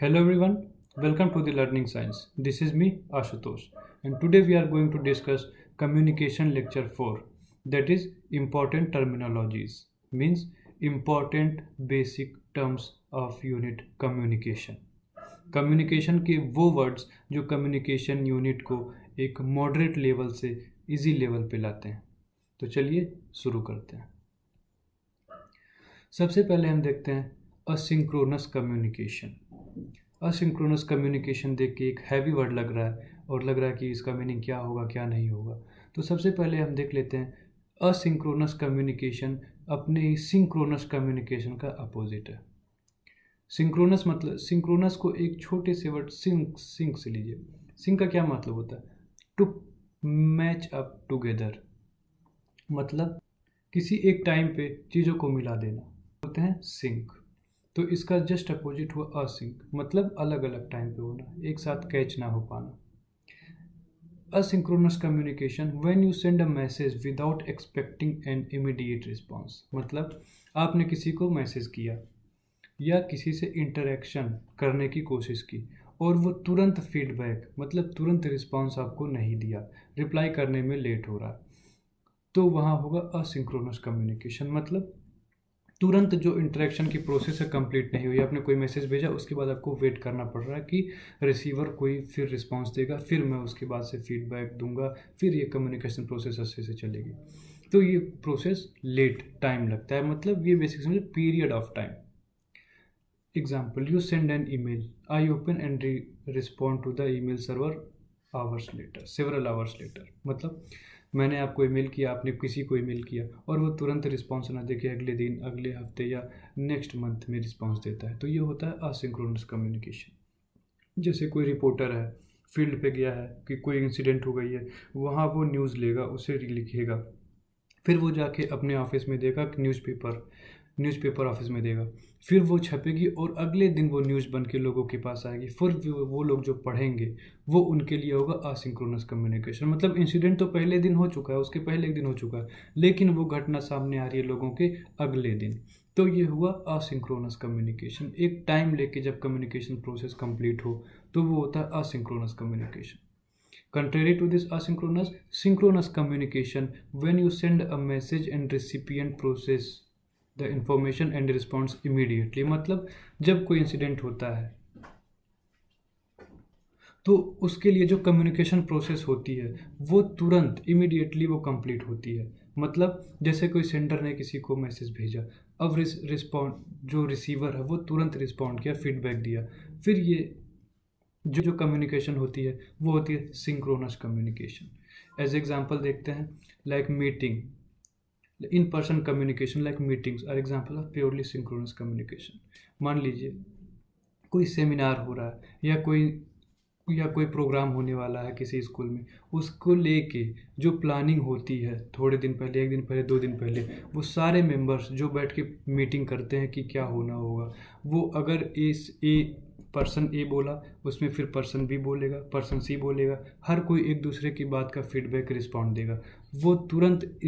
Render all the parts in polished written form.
Hello everyone, welcome to the Learning Science. This is me Ashutosh, and today we are going to discuss communication lecture 4, that is important terminologies, means important basic terms of unit communication. Communication के वो words जो communication unit को एक moderate level से easy level पे लाते हैं। तो चलिए शुरू करते हैं। सबसे पहले हम देखते हैं असिंक्रोनस कम्युनिकेशन। असिंक्रोनस कम्युनिकेशन देख के एक हैवी वर्ड लग रहा है और लग रहा है कि इसका मीनिंग क्या होगा क्या नहीं होगा। तो सबसे पहले हम देख लेते हैं असिंक्रोनस कम्युनिकेशन अपने ही सिंक्रोनस कम्युनिकेशन का अपोजिट है। सिंक्रोनस मतलब सिंक्रोनस को एक छोटे से वर्ड सिंक से लीजिए। सिंक का क्या मतलब होता है? टू मैच अप टुगेदर, मतलब किसी एक टाइम पे चीज़ों को मिला देना बोलते हैं सिंक। तो इसका जस्ट अपोजिट हुआ असिंक, मतलब अलग अलग टाइम पे होना, एक साथ कैच ना हो पाना। Asynchronous communication when you send a message without expecting an immediate response, मतलब आपने किसी को मैसेज किया या किसी से इंटरेक्शन करने की कोशिश की और वो तुरंत फीडबैक मतलब तुरंत रिस्पॉन्स आपको नहीं दिया, रिप्लाई करने में लेट हो रहा, तो वहाँ होगा असिंक्रोनस कम्युनिकेशन। मतलब तुरंत जो इंटरेक्शन की प्रोसेस है कंप्लीट नहीं हुई, आपने कोई मैसेज भेजा उसके बाद आपको वेट करना पड़ रहा है कि रिसीवर कोई फिर रिस्पॉन्स देगा, फिर मैं उसके बाद से फीडबैक दूंगा, फिर ये कम्युनिकेशन प्रोसेस अच्छे से चलेगी। तो ये प्रोसेस लेट टाइम लगता है, मतलब ये बेसिक समझे period of time. Example, you send an email. I open and respond to the email server several hours later. मतलब मैंने आपको ईमेल किया, आपने किसी को ईमेल किया और वो तुरंत रिस्पॉन्स ना देके अगले दिन, अगले हफ्ते या नेक्स्ट मंथ में रिस्पॉन्स देता है। तो ये होता है असिंक्रोनस कम्युनिकेशन। जैसे कोई रिपोर्टर है, फील्ड पे गया है कि कोई इंसिडेंट हो गई है, वहाँ वो न्यूज़ लेगा, उसे लिखेगा, फिर वो जाके अपने ऑफिस में देगा, न्यूज़पेपर ऑफिस में देगा, फिर वो छपेगी और अगले दिन वो न्यूज़ बन के लोगों के पास आएगी। फिर वो लोग जो पढ़ेंगे वो उनके लिए होगा असिंक्रोनस कम्युनिकेशन। मतलब इंसिडेंट तो पहले दिन हो चुका है, उसके पहले एक दिन हो चुका है, लेकिन वो घटना सामने आ रही है लोगों के अगले दिन। तो ये हुआ असिंक्रोनस कम्युनिकेशन। एक टाइम लेके जब कम्युनिकेशन प्रोसेस कंप्लीट हो तो वो होता है asynchronous communication. Contrary to this synchronous communication, when you send a message and recipient process the information and response immediately, मतलब जब कोई इंसिडेंट होता है तो उसके लिए जो कम्युनिकेशन प्रोसेस होती है वो तुरंत इमीडिएटली वो कंप्लीट होती है। मतलब जैसे कोई सेंडर ने किसी को मैसेज भेजा, अब रिस्पॉन्ड जो रिसीवर है वो तुरंत रिस्पॉन्ड किया, फीडबैक दिया, फिर ये जो कम्युनिकेशन होती है वो होती है सिंक्रोनस कम्युनिकेशन। एज एग्जांपल देखते हैं, like meeting, in person communication like meetings are example of purely synchronous communication. मान लीजिए कोई सेमिनार हो रहा है या कोई प्रोग्राम होने वाला है किसी स्कूल में, उसको लेके जो प्लानिंग होती है थोड़े दिन पहले, एक दिन पहले, 2 दिन पहले, वो सारे मेंबर्स जो बैठ के मीटिंग करते हैं कि क्या होना होगा, वो अगर पर्सन ए बोला उसमें फिर पर्सन बी बोलेगा, पर्सन सी बोलेगा, हर कोई एक दूसरे की बात का फीडबैक रिस्पॉन्ड देगा, वो तुरंत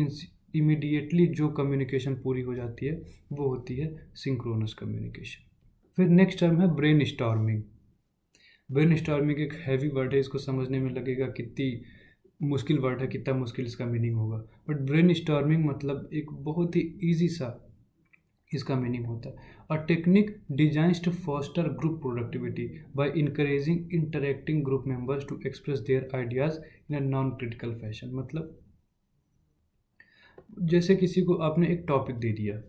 इमीडिएटली जो कम्युनिकेशन पूरी हो जाती है वो होती है सिंक्रोनस कम्युनिकेशन। फिर नेक्स्ट टर्म है ब्रेन स्टॉर्मिंग। ब्रेन स्टॉर्मिंग एक हैवी वर्ड है, इसको समझने में लगेगा कितनी मुश्किल वर्ड है, कितना मुश्किल इसका मीनिंग होगा, बट ब्रेन स्टॉर्मिंग मतलब एक बहुत ही ईजी सा इसका मीनिंग होता है। A technique designs to foster group productivity by encouraging interacting group members to express their ideas in a non critical fashion. मतलब जैसे किसी को आपने एक टॉपिक दे दिया,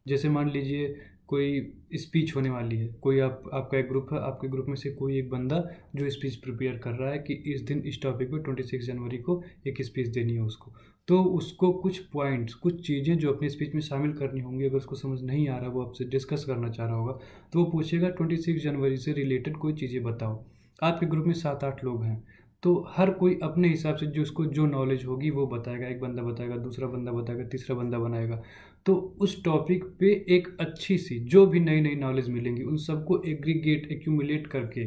जैसे मान लीजिए कोई स्पीच होने वाली है, कोई आपका एक ग्रुप है, आपके ग्रुप में से कोई एक बंदा जो स्पीच प्रिपेयर कर रहा है कि इस दिन इस टॉपिक पे 26 जनवरी को एक स्पीच देनी है उसको, तो उसको कुछ पॉइंट्स, कुछ चीज़ें जो अपनी स्पीच में शामिल करनी होंगी, अगर उसको समझ नहीं आ रहा, वो आपसे डिस्कस करना चाह रहा होगा, तो वो पूछेगा 26 जनवरी से रिलेटेड कोई चीज़ें बताओ। आपके ग्रुप में 7-8 लोग हैं, तो हर कोई अपने हिसाब से जो उसको जो नॉलेज होगी वो बताएगा, एक बंदा बताएगा, दूसरा बंदा बताएगा, तीसरा बंदा बनाएगा। तो उस टॉपिक पे एक अच्छी सी जो भी नई नई नॉलेज मिलेंगी उन सबको एग्रीगेट एक्यूमुलेट करके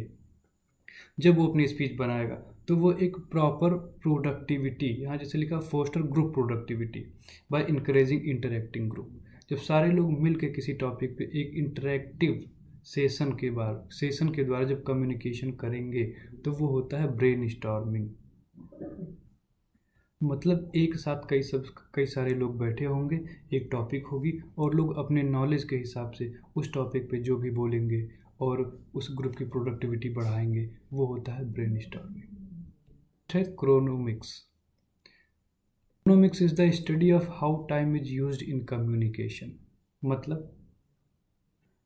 जब वो अपनी स्पीच बनाएगा तो वो एक प्रॉपर प्रोडक्टिविटी, यहाँ जैसे लिखा foster group productivity by encouraging interacting group. जब सारे लोग मिल के किसी टॉपिक पे एक इंटरेक्टिव सेशन के द्वारा जब कम्युनिकेशन करेंगे तो वो होता है ब्रेन स्टॉर्मिंग। मतलब एक साथ कई सारे लोग बैठे होंगे, एक टॉपिक होगी और लोग अपने नॉलेज के हिसाब से उस टॉपिक पे जो भी बोलेंगे और उस ग्रुप की प्रोडक्टिविटी बढ़ाएंगे, वो होता है ब्रेन स्टॉर्मिंग। है chronomics. Chronomics is the study of how time is used in communication. मतलब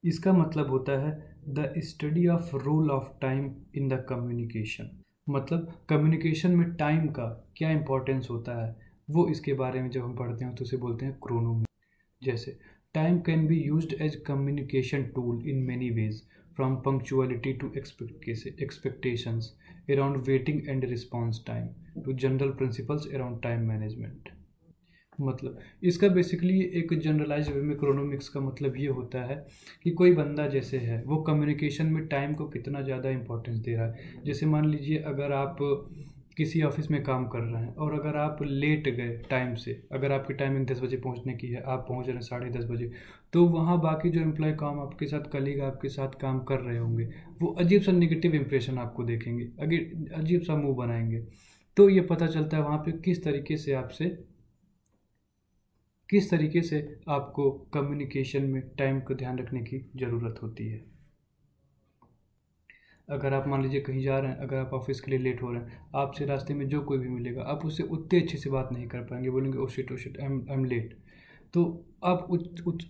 इसका मतलब होता है the study of role of time in the communication. मतलब कम्युनिकेशन में टाइम का क्या इंपॉर्टेंस होता है, वो इसके बारे में जब हम पढ़ते हैं तो उसे बोलते हैं क्रोनोमिक्स। जैसे time can be used as communication tool in many ways, from punctuality to expectations around waiting and response time to general principles around time management। मतलब इसका बेसिकली एक जनरलाइज वे में क्रोनोमिक्स का मतलब ये होता है कि कोई बंदा जैसे है वो कम्युनिकेशन में टाइम को कितना ज़्यादा इंपॉर्टेंस दे रहा है। जैसे मान लीजिए अगर आप किसी ऑफिस में काम कर रहे हैं और अगर आप लेट गए टाइम से, अगर आपकी टाइमिंग 10 बजे पहुंचने की है, आप पहुंच रहे हैं 10:30 बजे, तो वहाँ बाकी जो एम्प्लॉय काम आपके साथ, कलीग आपके साथ काम कर रहे होंगे, वो अजीब सा निगेटिव इंप्रेशन आपको देखेंगे, अजीब सा मुंह बनाएंगे। तो ये पता चलता है वहाँ पे किस तरीके से आपको कम्युनिकेशन में टाइम को ध्यान रखने की ज़रूरत होती है। अगर आप मान लीजिए कहीं जा रहे हैं, अगर आप ऑफिस के लिए लेट हो रहे हैं, आपसे रास्ते में जो कोई भी मिलेगा आप उससे उतने अच्छे से बात नहीं कर पाएंगे, बोलेंगे oh shit I am late, तो आप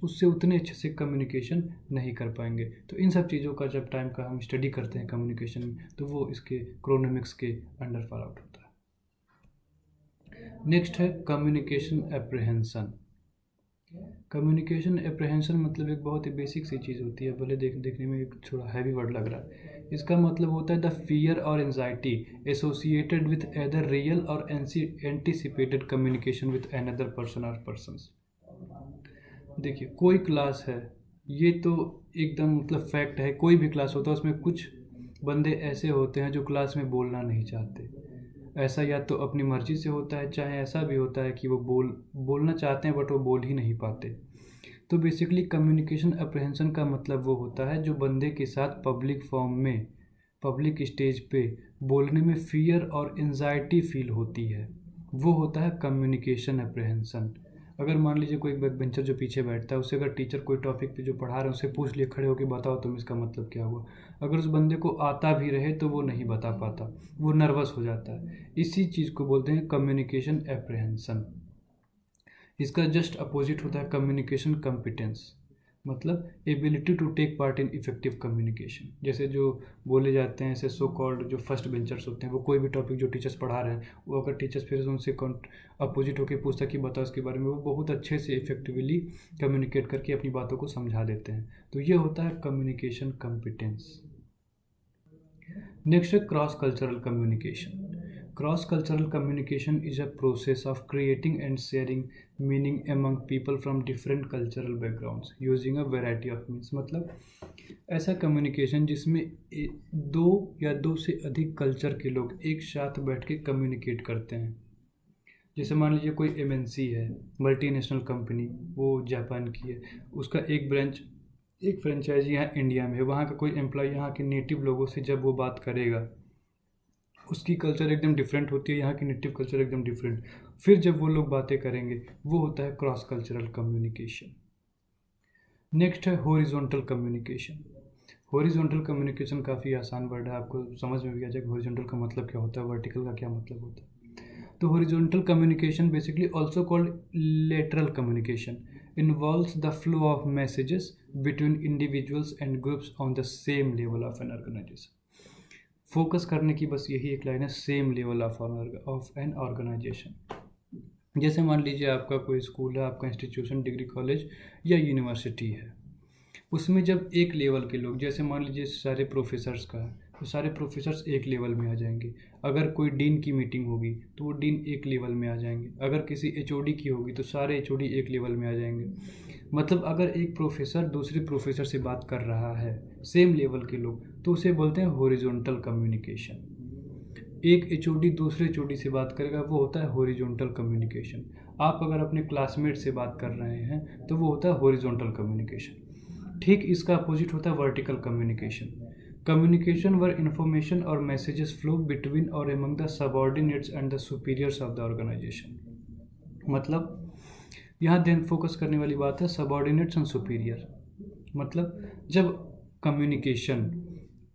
उससे उतने अच्छे से कम्युनिकेशन नहीं कर पाएंगे। तो इन सब चीज़ों का जब टाइम का हम स्टडी करते हैं कम्युनिकेशन में, तो वो इसके क्रोनोमिक्स के अंडर फॉल आउट होता है। नेक्स्ट है कम्युनिकेशन एप्रीहेंशन। कम्युनिकेशन एप्रीहेंशन मतलब एक बहुत ही बेसिक सी चीज़ होती है, भले देखने में एक थोड़ा हैवी वर्ड लग रहा है। इसका मतलब होता है द फियर और anxiety associated with either real और anticipated communication with another person और पर्सन्स। देखिए कोई क्लास है, ये तो एकदम मतलब फैक्ट है, कोई भी क्लास होता है उसमें कुछ बंदे ऐसे होते हैं जो क्लास में बोलना नहीं चाहते। ऐसा या तो अपनी मर्जी से होता है, चाहे ऐसा भी होता है कि वो बोलना चाहते हैं बट वो बोल ही नहीं पाते। तो बेसिकली कम्युनिकेशन अप्रीहेंशन का मतलब वो होता है जो बंदे के साथ पब्लिक फॉर्म में, पब्लिक स्टेज पे बोलने में फियर और एंजाइटी फील होती है, वो होता है कम्युनिकेशन अप्रीहेंशन। अगर मान लीजिए कोई बैक बेंचर जो पीछे बैठता है, उससे अगर टीचर कोई टॉपिक पे जो पढ़ा रहे हैं उससे पूछ लिए खड़े होकर बताओ तुम इसका मतलब क्या हुआ, अगर उस बंदे को आता भी रहे तो वो नहीं बता पाता, वो नर्वस हो जाता है। इसी चीज़ को बोलते हैं कम्युनिकेशन एप्रीहेंशन। इसका जस्ट अपोजिट होता है कम्युनिकेशन कॉम्पिटेंस, मतलब ability to take part in effective communication. जैसे जो बोले जाते हैं ऐसे सो कॉल्ड जो फर्स्ट बेंचर्स होते हैं, वो कोई भी टॉपिक जो टीचर्स पढ़ा रहे हैं, वो अगर टीचर्स फिर उनसे अपोजिट होकर पूछता कि बताओ इसके बारे में, वो बहुत अच्छे से इफेक्टिवली कम्युनिकेट करके अपनी बातों को समझा देते हैं। तो ये होता है कम्युनिकेशन कॉम्पिटेंस। नेक्स्ट है cross cultural communication. Cross cultural communication is a process of creating and sharing meaning among people from different cultural backgrounds using a variety of means। मतलब ऐसा कम्युनिकेशन जिसमें दो या दो से अधिक कल्चर के लोग एक साथ बैठ के कम्युनिकेट करते हैं। जैसे मान लीजिए कोई MNC है, मल्टीनेशनल कंपनी, वो जापान की है, उसका एक फ्रेंचाइजी यहाँ इंडिया में है, वहाँ का कोई एम्प्लॉय यहाँ के नेटिव लोगों से जब वो बात करेगा, उसकी कल्चर एकदम डिफरेंट होती है, यहाँ की नेटिव कल्चर एकदम डिफरेंट, फिर जब वो लोग बातें करेंगे वो होता है क्रॉस कल्चरल कम्युनिकेशन। नेक्स्ट है हॉरिजॉन्टल कम्युनिकेशन। हॉरिजॉन्टल कम्युनिकेशन काफ़ी आसान वर्ड है, आपको समझ में भी आ जाएगा हॉरिजॉन्टल का मतलब क्या होता है, वर्टिकल का क्या मतलब होता है। तो horizontal communication basically also called lateral communication involves the flow of messages between individuals and groups on the same level of an organisation. Focus करने की बस यही एक लाइन है, same level of an organisation. जैसे मान लीजिए आपका कोई स्कूल है, आपका इंस्टीट्यूशन, डिग्री कॉलेज या यूनिवर्सिटी है, उसमें जब एक लेवल के लोग, जैसे मान लीजिए सारे प्रोफेसर्स का है, तो सारे प्रोफेसर्स एक लेवल में आ जाएंगे। अगर कोई डीन की मीटिंग होगी तो वो डीन एक लेवल में आ जाएंगे। अगर किसी HOD की होगी तो सारे HOD एक लेवल में आ जाएंगे। मतलब अगर एक प्रोफेसर दूसरे प्रोफेसर से बात कर रहा है, सेम लेवल के लोग, तो उसे बोलते हैं हॉरिजॉन्टल कम्युनिकेशन। एक HOD दूसरे HOD से बात करेगा, वो होता है हॉरिजॉन्टल कम्युनिकेशन। आप अगर अपने क्लासमेट से बात कर रहे हैं तो वो होता है हॉरिजॉन्टल कम्युनिकेशन। ठीक इसका अपोजिट होता है vertical communication. Communication where information और मैसेजेस फ्लो बिटवीन और among the subordinates and the superiors of the organisation. मतलब यहाँ ध्यान फोकस करने वाली बात है सबऑर्डिनेट्स एंड सुपीरियर। मतलब जब कम्युनिकेशन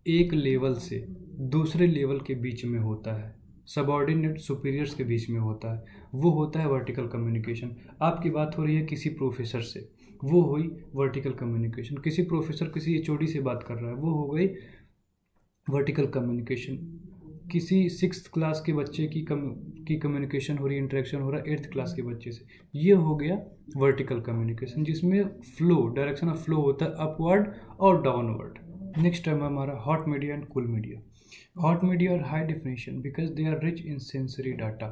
एक लेवल से दूसरे लेवल के बीच में होता है, सबऑर्डिनेट सुपीरियर्स के बीच में होता है, वो होता है वर्टिकल कम्युनिकेशन। आपकी बात हो रही है किसी प्रोफेसर से, वो हुई वर्टिकल कम्युनिकेशन। किसी प्रोफेसर किसी एचओडी से बात कर रहा है, वो हो गई वर्टिकल कम्युनिकेशन। किसी 6th क्लास के बच्चे की कम्युनिकेशन हो रही है, इंटरेक्शन हो रहा है 8th क्लास के बच्चे से, ये हो गया वर्टिकल कम्युनिकेशन, जिसमें फ्लो, डायरेक्शन ऑफ फ्लो होता है अपवर्ड और डाउनवर्ड। नेक्स्ट टर्म है हमारा hot media and cool media. Hot media are high definition because they are rich in sensory data.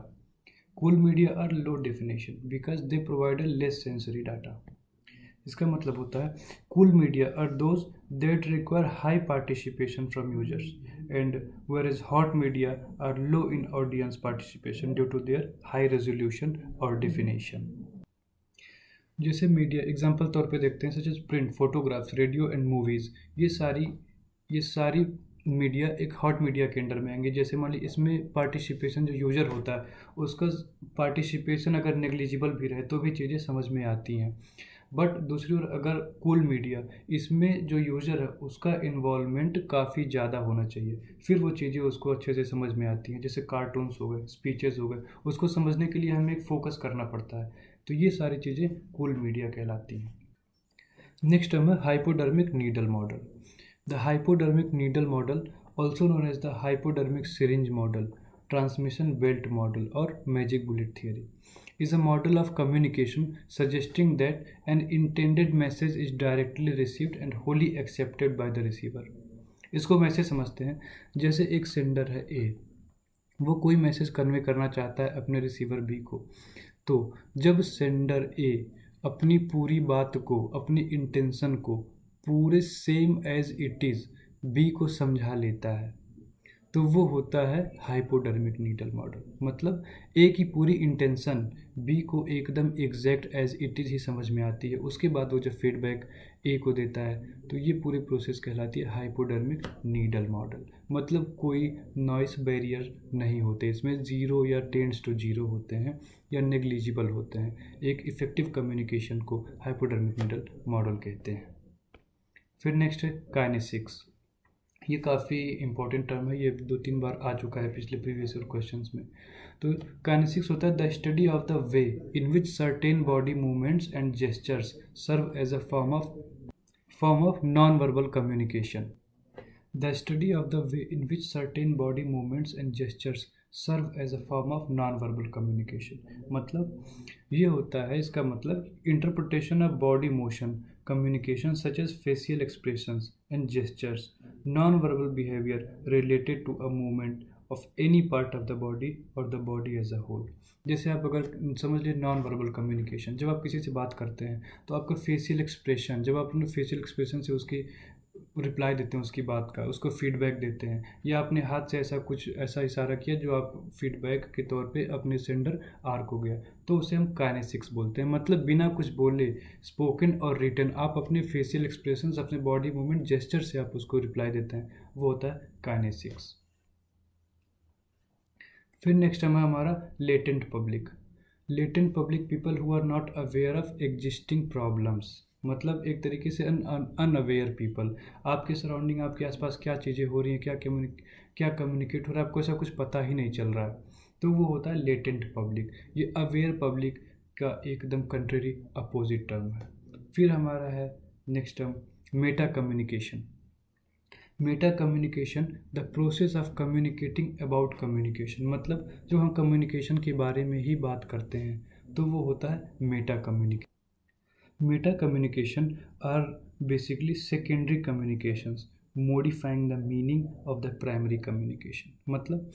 Cool media are low definition because they provide less sensory data. इसका मतलब होता है cool media are those that require high participation from users and whereas hot media are low in audience participation due to their high resolution or definition। जैसे media example तौर पे देखते हैं such as print, photographs, radio and movies, ये सारी media एक hot media के under में आएंगे। जैसे मान ली इसमें पार्टिसिपेशन जो यूज़र होता है उसका पार्टिसिपेशन अगर नेग्लिजिबल भी रहे तो भी चीज़ें समझ में आती हैं। बट दूसरी ओर अगर कूल मीडिया, इसमें जो यूज़र है उसका इन्वॉल्वमेंट काफ़ी ज़्यादा होना चाहिए, फिर वो चीज़ें उसको अच्छे से समझ में आती हैं। जैसे कार्टून्स हो गए, स्पीचेस हो गए, उसको समझने के लिए हमें एक फोकस करना पड़ता है। तो ये सारी चीज़ें कूल मीडिया कहलाती हैं। नेक्स्ट टर्म है hypodermic needle model. The hypodermic needle model also known as the hypodermic syringe model, transmission belt model और magic bullet theory is a model of communication suggesting that an intended message is directly received and wholly accepted by the receiver। इसको हम ऐसे समझते हैं जैसे एक sender है ए, वो कोई मैसेज कन्वे करना चाहता है अपने रिसीवर बी को। तो जब सेंडर ए अपनी पूरी बात को, अपनी इंटेंशन को पूरे same as it is B को समझा लेता है, तो वो होता है हाइपोडर्मिक नीडल मॉडल। मतलब ए की पूरी इंटेंशन बी को एकदम एग्जैक्ट एज इट इज़ ही समझ में आती है। उसके बाद वो जब फीडबैक ए को देता है तो ये पूरी प्रोसेस कहलाती है हाइपोडर्मिक नीडल मॉडल। मतलब कोई नॉइस बैरियर नहीं होते इसमें, 0 या टेंड्स टू 0 होते हैं या नेग्लिजिबल होते हैं। एक इफेक्टिव कम्युनिकेशन को हाइपोडर्मिक नीडल मॉडल कहते हैं। फिर नेक्स्ट है काइनेसिक्स। ये काफ़ी इंपॉर्टेंट टर्म है, ये 2-3 बार आ चुका है पिछले प्रीवियस ईयर क्वेश्चंस में। तो काइनेसिक्स होता है the study of the way in which certain body movements and gestures serve as a form of non verbal communication. The study of the way in which certain body movements and gestures serve as a form of non verbal communication. मतलब ये होता है, इसका मतलब interpretation of body motion communication such as facial expressions and gestures, non-verbal behavior related to a movement of any part of the body or the body as a whole। जैसे आप अगर समझ लीजिए नॉन वर्बल कम्युनिकेशन, जब आप किसी से बात करते हैं तो आपका फेशियल एक्सप्रेशन, जब आप अपने फेशियल एक्सप्रेशन से उसकी रिप्लाई देते हैं, उसकी बात का उसको फीडबैक देते हैं, या अपने हाथ से ऐसा इशारा किया जो आप फीडबैक के तौर पे अपने सेंडर आर्क हो गया, तो उसे हम काइनेसिक्स बोलते हैं। मतलब बिना कुछ बोले, स्पोकन और रिटन, आप अपने फेशियल एक्सप्रेशन, अपने बॉडी मूवमेंट, जेस्चर से आप उसको रिप्लाई देते हैं, वो होता है काइनेसिक्स। फिर नेक्स्ट है हमारा latent public. Latent public people who are not aware of existing problems. मतलब एक तरीके से अनअवेयर पीपल, आपके सराउंडिंग, आपके आसपास क्या चीज़ें हो रही हैं, क्या कम्युनिकेट हो रहा है, आपको ऐसा कुछ पता ही नहीं चल रहा है, तो वो होता है लेटेंट पब्लिक। ये अवेयर पब्लिक का एकदम कंट्री अपोजिट टर्म है। फिर हमारा है next term Meta communication. Meta communication the process of communicating about communication. मतलब जब हम कम्युनिकेशन के बारे में ही बात करते हैं तो वो होता है Meta communication. Meta communication are basically secondary communications modifying the meaning of the primary communication। मतलब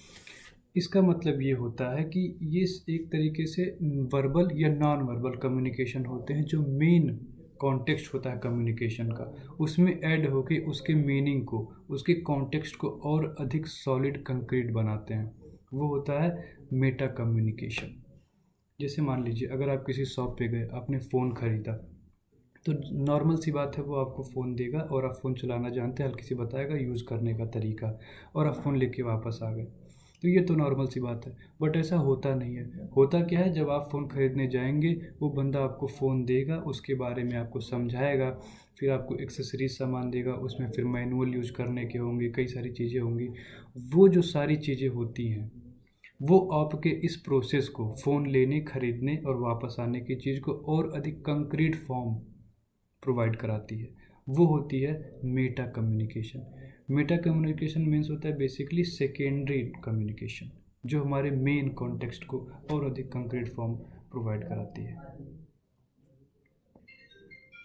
इसका मतलब ये होता है कि ये एक तरीके से वर्बल या नॉन वर्बल कम्युनिकेशन होते हैं, जो मेन कॉन्टेक्स्ट होता है कम्युनिकेशन का, उसमें ऐड होके उसके मीनिंग को, उसके कॉन्टेक्स्ट को और अधिक सॉलिड कंक्रीट बनाते हैं, वो होता है मेटा कम्युनिकेशन। जैसे मान लीजिए अगर आप किसी शॉप पे गए, आपने फ़ोन ख़रीदा, तो नॉर्मल सी बात है, वो आपको फ़ोन देगा और आप फ़ोन चलाना जानते हैं, हल्की सी बताएगा यूज़ करने का तरीका, और आप फ़ोन लेके वापस आ गए। तो ये तो नॉर्मल सी बात है, बट ऐसा होता नहीं है। होता क्या है, जब आप फ़ोन ख़रीदने जाएंगे, वो बंदा आपको फ़ोन देगा, उसके बारे में आपको समझाएगा, फिर आपको एक्सेसरीज सामान देगा, उसमें फिर मैनुअल यूज़ करने के होंगे, कई सारी चीज़ें होंगी। वो जो सारी चीज़ें होती हैं, वो आपके इस प्रोसेस को, फ़ोन लेने, ख़रीदने और वापस आने की चीज़ को और अधिक कंक्रीट फॉर्म प्रोवाइड कराती है। वो होती है Meta communication. Meta communication means होता है बेसिकली सेकेंडरी कम्युनिकेशन, जो हमारे मेन कॉन्टेक्स्ट को और अधिक कंक्रीट फॉर्म प्रोवाइड कराती है।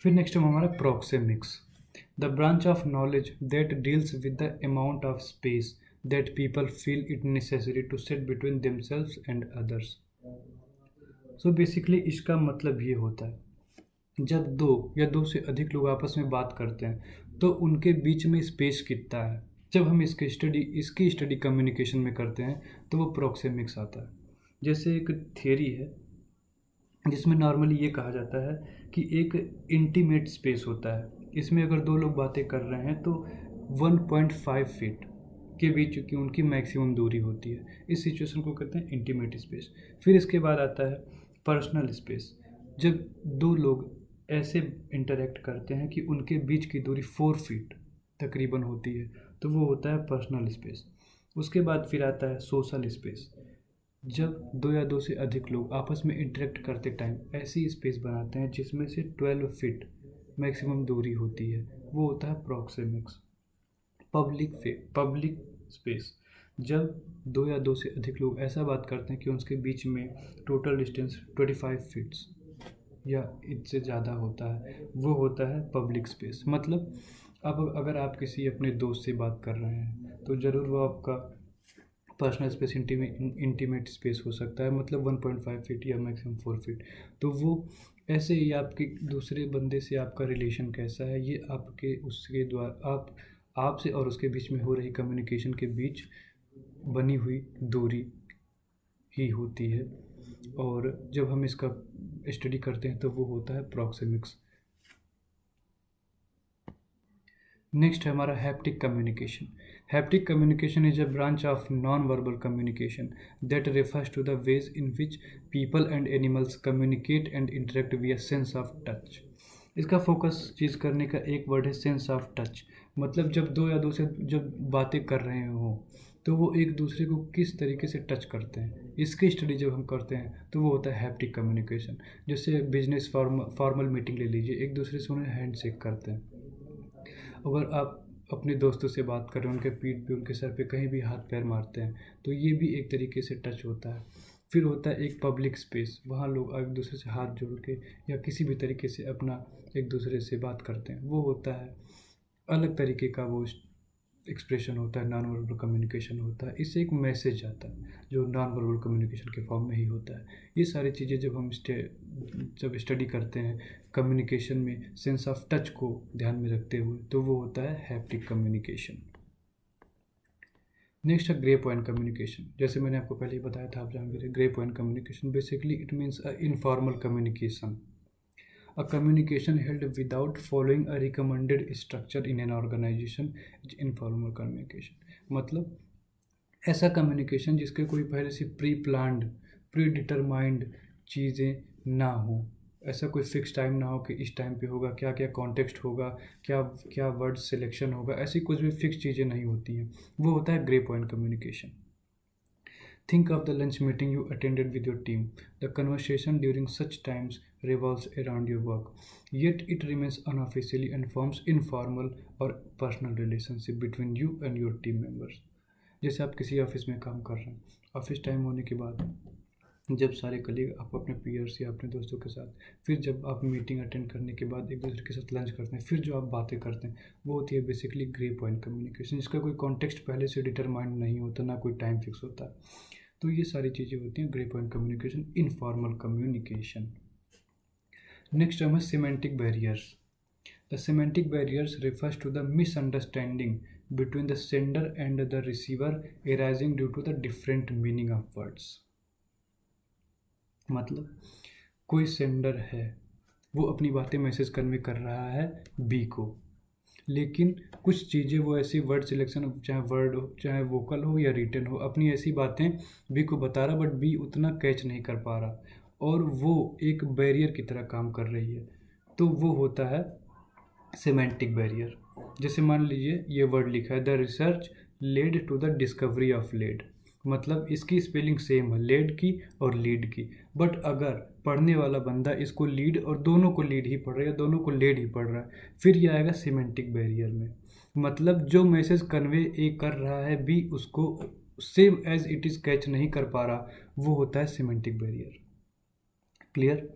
फिर नेक्स्ट हमारा proxemics, the branch of knowledge that deals with the amount of space that people feel it necessary to set between themselves and others. So basically इसका मतलब ये होता है, जब दो या दो से अधिक लोग आपस में बात करते हैं तो उनके बीच में स्पेस कितना है। जब हम इसकी स्टडी कम्युनिकेशन में करते हैं तो वो प्रोक्सेमिक्स आता है। जैसे एक थियरी है जिसमें नॉर्मली ये कहा जाता है कि एक इंटीमेट स्पेस होता है, इसमें अगर दो लोग बातें कर रहे हैं तो 1.5 फीट के बीच की उनकी मैक्सिमम दूरी होती है। इस सिचुएशन को कहते हैं इंटीमेट स्पेस। फिर इसके बाद आता है पर्सनल स्पेस, जब दो लोग ऐसे इंटरेक्ट करते हैं कि उनके बीच की दूरी 4 फीट तकरीबन होती है, तो वो होता है पर्सनल स्पेस। उसके बाद फिर आता है सोशल स्पेस, जब दो या दो से अधिक लोग आपस में इंटरेक्ट करते टाइम ऐसी स्पेस बनाते हैं जिसमें से 12 फीट मैक्सिमम दूरी होती है, वो होता है प्रोक्सेमिक्स। पब्लिक स्पेस, जब दो या दो से अधिक लोग ऐसा बात करते हैं कि उनके बीच में टोटल डिस्टेंस 25 फीट्स या इससे ज़्यादा होता है, वो होता है पब्लिक स्पेस। मतलब अब अगर आप किसी अपने दोस्त से बात कर रहे हैं तो ज़रूर वो आपका पर्सनल स्पेस इंटीमेट स्पेस हो सकता है, मतलब 1.5 फीट या मैक्सिमम 4 फीट। तो वो ऐसे ही आपके दूसरे बंदे से आपका रिलेशन कैसा है, ये आपके उसके द्वारा आपसे और उसके बीच में हो रही कम्युनिकेशन के बीच बनी हुई दूरी ही होती है। और जब हम इसका स्टडी करते हैं तो वो होता है प्रोक्सेमिक्स। नेक्स्ट है हमारा haptic communication. Haptic communication is a branch of non verbal communication that refers to the ways in which people and animals communicate and interact via sense of touch. इसका focus चीज़ करने का एक word है sense of touch. मतलब जब दो या दो से जब बातें कर रहे हों तो वो एक दूसरे को किस तरीके से टच करते हैं, इसकी स्टडी जब हम करते हैं तो वो होता है हैप्टिक कम्युनिकेशन। जैसे बिजनेस फॉर्मल मीटिंग ले लीजिए, एक दूसरे से उन्हें हैंड शेक करते हैं। अगर आप अपने दोस्तों से बात कर रहे हैं, उनके पीठ पे, उनके सर पे कहीं भी हाथ पैर मारते हैं, तो ये भी एक तरीके से टच होता है। फिर होता है एक पब्लिक स्पेस, वहाँ लोग एक दूसरे से हाथ जोड़ के या किसी भी तरीके से अपना एक दूसरे से बात करते हैं, वो होता है अलग तरीके का, वो एक्सप्रेशन होता है, नॉन वर्बल कम्युनिकेशन होता है। इससे एक मैसेज आता है जो नॉन वर्बल कम्युनिकेशन के फॉर्म में ही होता है। ये सारी चीज़ें जब हम जब स्टडी करते हैं कम्युनिकेशन में सेंस ऑफ टच को ध्यान में रखते हुए, तो वो होता है हैप्टिक कम्युनिकेशन। नेक्स्ट है ग्रे पॉइंट कम्युनिकेशन। जैसे मैंने आपको पहले ही बताया था, आप जानते, grey point communication basically it means a informal communication, a communication held without following a recommended structure in an organization is informal communication। मतलब ऐसा कम्युनिकेशन जिसके कोई पहले से प्री प्लान्ड, प्री डिटरमाइंड चीज़ें ना हो, ऐसा कोई फिक्स टाइम ना हो कि इस टाइम पे होगा, क्या क्या कॉन्टेक्स्ट होगा, क्या क्या वर्ड सिलेक्शन होगा, ऐसी कुछ भी फिक्स चीज़ें नहीं होती हैं। वो होता है grey point communication. Think of the lunch meeting you attended with your team. The conversation during such times revolves around your work, yet it remains unofficially and forms informal or personal relationship between you and your team members। जैसे आप किसी office में काम कर रहे हैं, office time होने के बाद जब सारे कलीग आप अपने पीयर्स या अपने दोस्तों के साथ, फिर जब आप मीटिंग अटेंड करने के बाद एक दूसरे के साथ लंच करते हैं, फिर जो आप बातें करते हैं, वो होती है बेसिकली ग्रे पॉइंट कम्युनिकेशन, जिसका कोई कॉन्टेक्स्ट पहले से डिटरमाइंड नहीं होता, ना कोई टाइम फिक्स होता है। तो ये सारी चीज़ें होती हैं grey point communication, informal communication. Next है semantic barriers. The semantic barriers refers to the misunderstanding between the sender and the receiver arising due to the different meaning of words. मतलब कोई सेंडर है वो अपनी बातें मैसेज कन्वे कर रहा है बी को, लेकिन कुछ चीज़ें वो ऐसी वर्ड सिलेक्शन, चाहे वर्ड हो, चाहे वोकल हो या रिटन हो, अपनी ऐसी बातें बी को बता रहा, बट बी उतना कैच नहीं कर पा रहा और वो एक बैरियर की तरह काम कर रही है। तो वो होता है सेमेंटिक बैरियर। जैसे मान लीजिए ये वर्ड लिखा है, the research led to the discovery of lead, मतलब इसकी स्पेलिंग सेम है, लेड की और लीड की, बट अगर पढ़ने वाला बंदा इसको लीड और दोनों को लीड ही पढ़ रहा है या दोनों को लेड ही पढ़ रहा है, फिर यह आएगा सिमेंटिक बैरियर में। मतलब जो मैसेज कन्वे ए कर रहा है बी उसको same as it is catch नहीं कर पा रहा, वो होता है semantic barrier. Clear?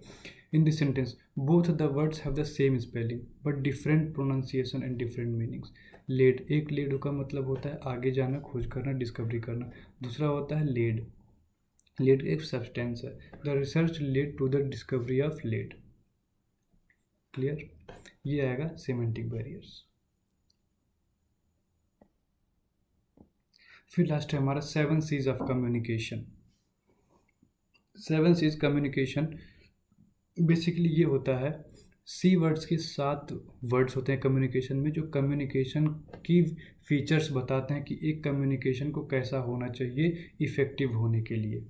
In this sentence, both the words have the same spelling but different pronunciation and different meanings. Led, एक लेड का मतलब होता है आगे जाना, खोज करना, डिस्कवरी करना। दूसरा होता है लेड, लेड एक सब्सटेंस है। The research led to the discovery of lead. Clear? ये आएगा सेमेंटिक बैरियर्स। फिर लास्ट है हमारा 7 C's of communication. 7 C's communication basically ये होता है, सी वर्ड्स के 7 वर्ड्स होते हैं कम्युनिकेशन में, जो कम्युनिकेशन की फीचर्स बताते हैं कि एक कम्युनिकेशन को कैसा होना चाहिए इफ़ेक्टिव होने के लिए।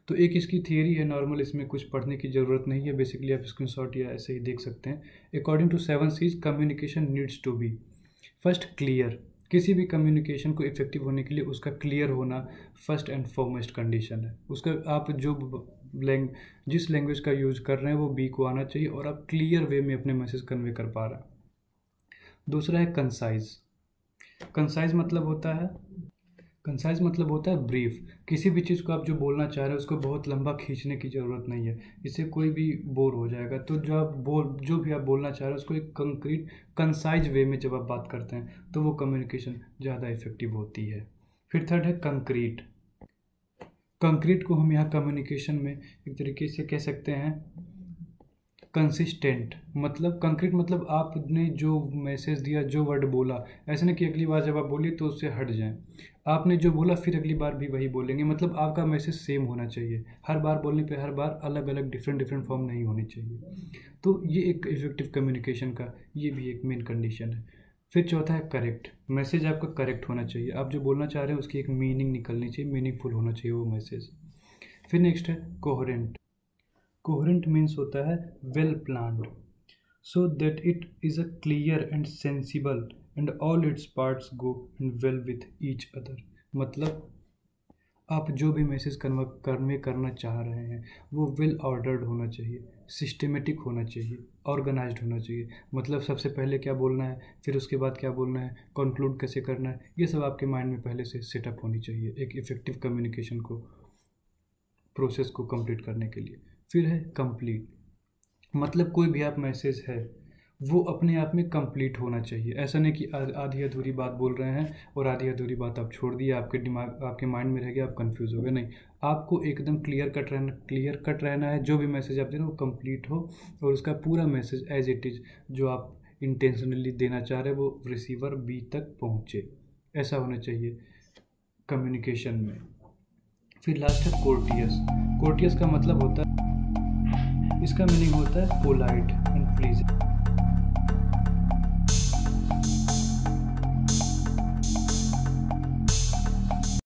तो एक इसकी थियरी है नॉर्मल, इसमें कुछ पढ़ने की ज़रूरत नहीं है, बेसिकली आप स्क्रीनशॉट या ऐसे ही देख सकते हैं। According to 7 C's communication needs to be first clear. किसी भी कम्युनिकेशन को इफेक्टिव होने के लिए उसका क्लियर होना फर्स्ट एंड फॉरमोस्ट कंडीशन है। उसका आप जो जिस लैंग्वेज का यूज़ कर रहे हैं वो बी को आना चाहिए और आप क्लियर वे में अपने मैसेज कन्वे कर पा रहे हैं। दूसरा है कंसाइज। कंसाइज मतलब होता है ब्रीफ। किसी भी चीज़ को आप जो बोलना चाह रहे हैं उसको बहुत लंबा खींचने की ज़रूरत नहीं है, इससे कोई भी बोर हो जाएगा। तो जो भी आप बोलना चाह रहे हैं उसको एक कंक्रीट कंसाइज वे में जब आप बात करते हैं तो वो कम्युनिकेशन ज़्यादा इफेक्टिव होती है। फिर थर्ड है कंक्रीट। कंक्रीट को हम यहाँ कम्युनिकेशन में एक तरीके से कह सकते हैं कंसिस्टेंट। मतलब कंक्रीट मतलब आपने जो मैसेज दिया, जो वर्ड बोला, ऐसा नहीं कि अगली बार जब आप बोलिए तो उससे हट जाएं। आपने जो बोला फिर अगली बार भी वही बोलेंगे, मतलब आपका मैसेज सेम होना चाहिए। हर बार बोलने पे हर बार अलग अलग डिफरेंट फॉर्म नहीं होनी चाहिए। तो ये एक इफेक्टिव कम्युनिकेशन का ये भी एक मेन कंडीशन है। फिर चौथा है करेक्ट। मैसेज आपका करेक्ट होना चाहिए, आप जो बोलना चाह रहे हैं उसकी एक मीनिंग निकलनी चाहिए, मीनिंगफुल होना चाहिए वो मैसेज। फिर नेक्स्ट है कोहेरेंट। कोहेरेंट मीन्स होता है well planned, so that it is a clear and sensible and all its parts go and well with each other. मतलब आप जो भी मैसेज कन्वे करना चाह रहे हैं वो वेल ऑर्डर्ड होना चाहिए, सिस्टमेटिक होना चाहिए, ऑर्गेनाइज्ड होना चाहिए। मतलब सबसे पहले क्या बोलना है, फिर उसके बाद क्या बोलना है, कंक्लूड कैसे करना है, ये सब आपके माइंड में पहले से सेटअप होनी चाहिए एक इफ़ेक्टिव कम्युनिकेशन को, प्रोसेस को कंप्लीट करने के लिए। फिर है कंप्लीट। मतलब कोई भी आप मैसेज है वो अपने आप में कंप्लीट होना चाहिए। ऐसा नहीं कि आधी अधूरी बात बोल रहे हैं और आधी अधूरी बात आप छोड़ दिए, आपके माइंड में रह गया, आप कंफ्यूज हो गए। नहीं, आपको एकदम क्लियर कट रहना है। जो भी मैसेज आप दे रहे हैं वो कंप्लीट हो और उसका पूरा मैसेज एज इट इज़ जो आप इंटेंशनली देना चाह रहे हैं वो रिसीवर बी तक पहुँचे, ऐसा होना चाहिए कम्युनिकेशन में। फिर लास्ट है कोर्टियस। कोर्टियस का मतलब होता है, इसका मीनिंग होता है पोलाइट एंड प्लीजिंग।